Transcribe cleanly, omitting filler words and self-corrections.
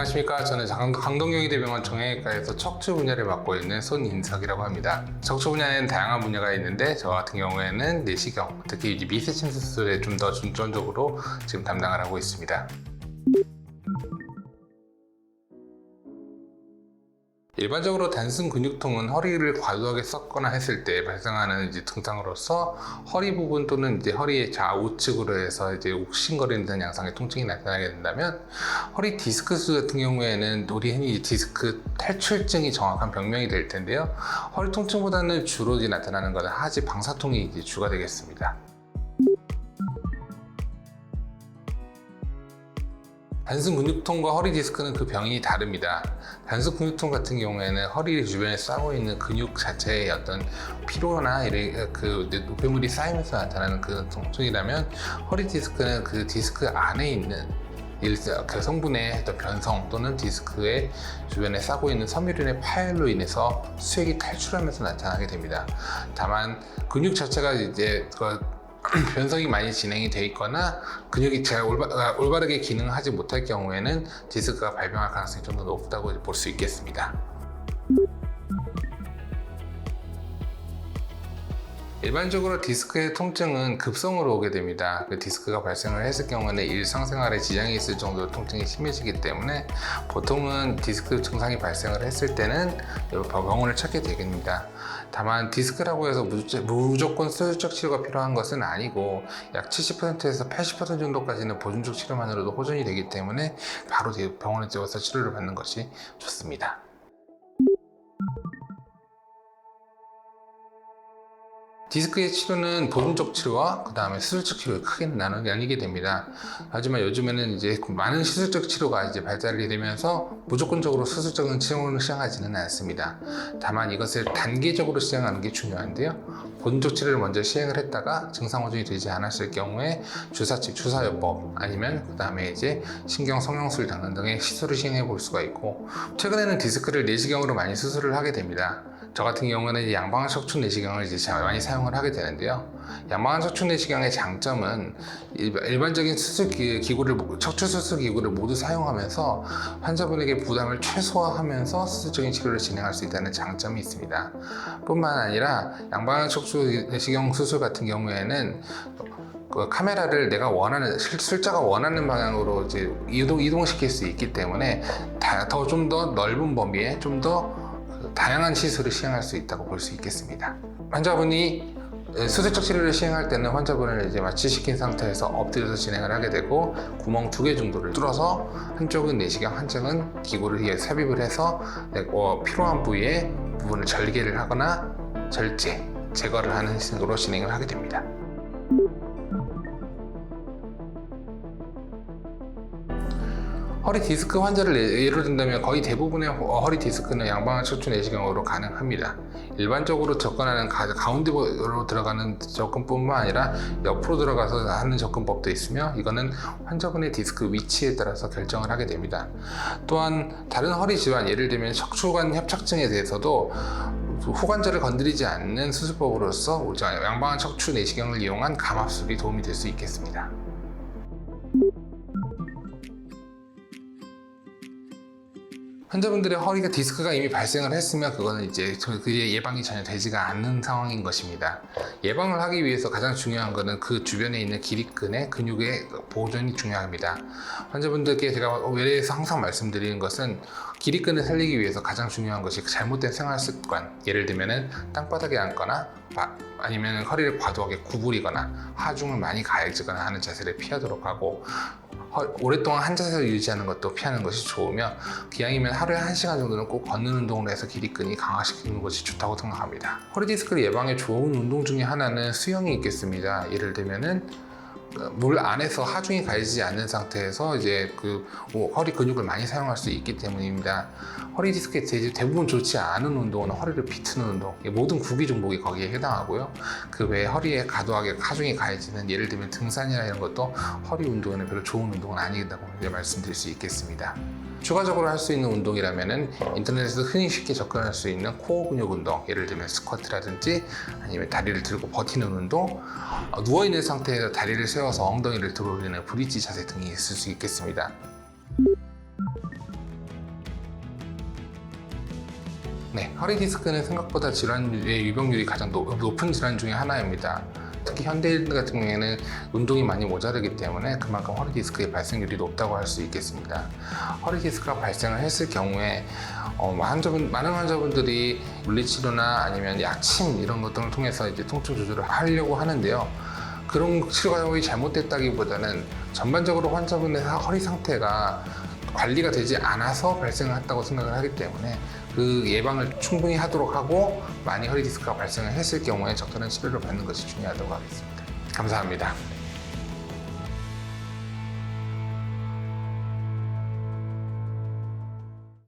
안녕하십니까. 저는 강동경희대병원 정형외과에서 척추 분야를 맡고 있는 손인석이라고 합니다. 척추 분야에는 다양한 분야가 있는데 저 같은 경우에는 내시경, 특히 이제 미세침 수술에 좀 더 중점적으로 지금 담당을 하고 있습니다. 일반적으로 단순 근육통은 허리를 과도하게 썩거나 했을 때 발생하는 이제 증상으로서 허리 부분 또는 이제 허리의 좌우측으로 해서 이제 욱신거리는 양상의 통증이 나타나게 된다면, 허리 디스크스 같은 경우에는 우리 흔히 디스크 탈출증이 정확한 병명이 될 텐데요. 허리 통증보다는 주로 이제 나타나는 것은 하지 방사통이 이제 주가 되겠습니다. 단순 근육통과 허리 디스크는 그 병이 다릅니다. 단순 근육통 같은 경우에는 허리 주변에 쌓고 있는 근육 자체의 어떤 피로나 그 노폐물이 쌓이면서 나타나는 그 통증이라면, 허리 디스크는 그 디스크 안에 있는 그 성분의 어떤 변성 또는 디스크의 주변에 쌓고 있는 섬유륜의 파열로 인해서 수액이 탈출하면서 나타나게 됩니다. 다만 근육 자체가 이제 변성이 많이 진행이 돼 있거나 근육이 잘 올바르게 기능하지 못할 경우에는 디스크가 발병할 가능성이 좀 더 높다고 볼 수 있겠습니다. 일반적으로 디스크의 통증은 급성으로 오게 됩니다. 그 디스크가 발생을 했을 경우에는 일상생활에 지장이 있을 정도로 통증이 심해지기 때문에 보통은 디스크 증상이 발생을 했을 때는 병원을 찾게 되겠습니다. 다만 디스크라고 해서 무조건 수술적 치료가 필요한 것은 아니고, 약 70%에서 80% 정도까지는 보존적 치료만으로도 호전이 되기 때문에 바로 병원에 들어가서 치료를 받는 것이 좋습니다. 디스크의 치료는 보존적 치료와 그 다음에 수술적 치료를 크게 나뉘게 됩니다. 하지만 요즘에는 이제 많은 수술적 치료가 이제 발달이 되면서 무조건적으로 수술적인 치료를 시행하지는 않습니다. 다만 이것을 단계적으로 시행하는 게 중요한데요. 보존적 치료를 먼저 시행을 했다가 증상 호전이 되지 않았을 경우에 주사요법 아니면 그 다음에 이제 신경 성형술 등의 시술을 시행해 볼 수가 있고, 최근에는 디스크를 내시경으로 많이 수술을 하게 됩니다. 저 같은 경우는 양방향 척추 내시경을 이제 많이 사용을 하게 되는데요. 양방향 척추 내시경의 장점은 일반적인 수술 기구를, 척추 수술 기구를 모두 사용하면서 환자분에게 부담을 최소화하면서 수술적인 치료를 진행할 수 있다는 장점이 있습니다. 뿐만 아니라 양방향 척추 내시경 수술 같은 경우에는 그 카메라를 내가 원하는, 술자가 원하는 방향으로 이제 이동시킬 수 있기 때문에 좀 더 넓은 범위에 좀 더 다양한 시술을 시행할 수 있다고 볼 수 있겠습니다. 환자분이 수술적 치료를 시행할 때는 환자분을 이제 마취시킨 상태에서 엎드려서 진행을 하게 되고, 구멍 2개 정도를 뚫어서 한쪽은 내시경, 한쪽은 기구를 삽입을 해서 필요한 부분을 절개를 하거나 제거를 하는 식으로 진행을 하게 됩니다. 허리 디스크 환자를 예로 든다면 거의 대부분의 허리 디스크는 양방향 척추 내시경으로 가능합니다. 일반적으로 접근하는 가운데로 들어가는 접근뿐만 아니라 옆으로 들어가서 하는 접근법도 있으며, 이거는 환자분의 디스크 위치에 따라서 결정을 하게 됩니다. 또한 다른 허리 질환, 예를 들면 척추관 협착증에 대해서도 후관절을 건드리지 않는 수술법으로서 양방향 척추 내시경을 이용한 감압술이 도움이 될 수 있겠습니다. 환자분들의 허리가 디스크가 이미 발생을 했으면 그거는 이제 그게 예방이 전혀 되지가 않는 상황인 것입니다. 예방을 하기 위해서 가장 중요한 것은 그 주변에 있는 기립근의 근육의 보존이 중요합니다. 환자분들께 제가 외래에서 항상 말씀드리는 것은, 기립근을 살리기 위해서 가장 중요한 것이 잘못된 생활 습관, 예를 들면은 땅바닥에 앉거나 아니면 허리를 과도하게 구부리거나 하중을 많이 가해지거나 하는 자세를 피하도록 하고, 오랫동안 한 자세를 유지하는 것도 피하는 것이 좋으며, 기왕이면 하루에 1시간 정도는 꼭 걷는 운동을 해서 기립근이 강화시키는 것이 좋다고 생각합니다. 허리 디스크를 예방에 좋은 운동 중에 하나는 수영이 있겠습니다. 예를 들면은 물 안에서 하중이 가해지지 않는 상태에서 이제 허리 근육을 많이 사용할 수 있기 때문입니다. 허리 디스크에 대부분 좋지 않은 운동은 허리를 비트는 운동, 모든 구기 종목이 거기에 해당하고요. 그 외에 허리에 과도하게 하중이 가해지는, 예를 들면 등산이나 이런 것도 허리 운동에는 별로 좋은 운동은 아니다고 말씀드릴 수 있겠습니다. 추가적으로 할 수 있는 운동이라면은 인터넷에서 흔히 쉽게 접근할 수 있는 코어 근육 운동, 예를 들면 스쿼트라든지 아니면 다리를 들고 버티는 운동, 누워있는 상태에서 다리를 세워서 엉덩이를 들어 올리는 브릿지 자세 등이 있을 수 있겠습니다. 허리 디스크는 생각보다 질환의 유병률이 가장 높은 질환 중에 하나입니다. 특히 현대인 같은 경우에는 운동이 많이 모자르기 때문에 그만큼 허리 디스크의 발생률이 높다고 할 수 있겠습니다. 허리 디스크가 발생을 했을 경우에 많은 환자분들이 물리치료나 아니면 약침 이런 것들을 통해서 이제 통증 조절을 하려고 하는데요. 그런 치료가 거의 잘못됐다기보다는 전반적으로 환자분의 허리 상태가 관리가 되지 않아서 발생했다고 생각을 하기 때문에 그 예방을 충분히 하도록 하고 많이 허리 디스크가 발생을 했을 경우에 적절한 치료를 받는 것이 중요하다고 하겠습니다. 감사합니다.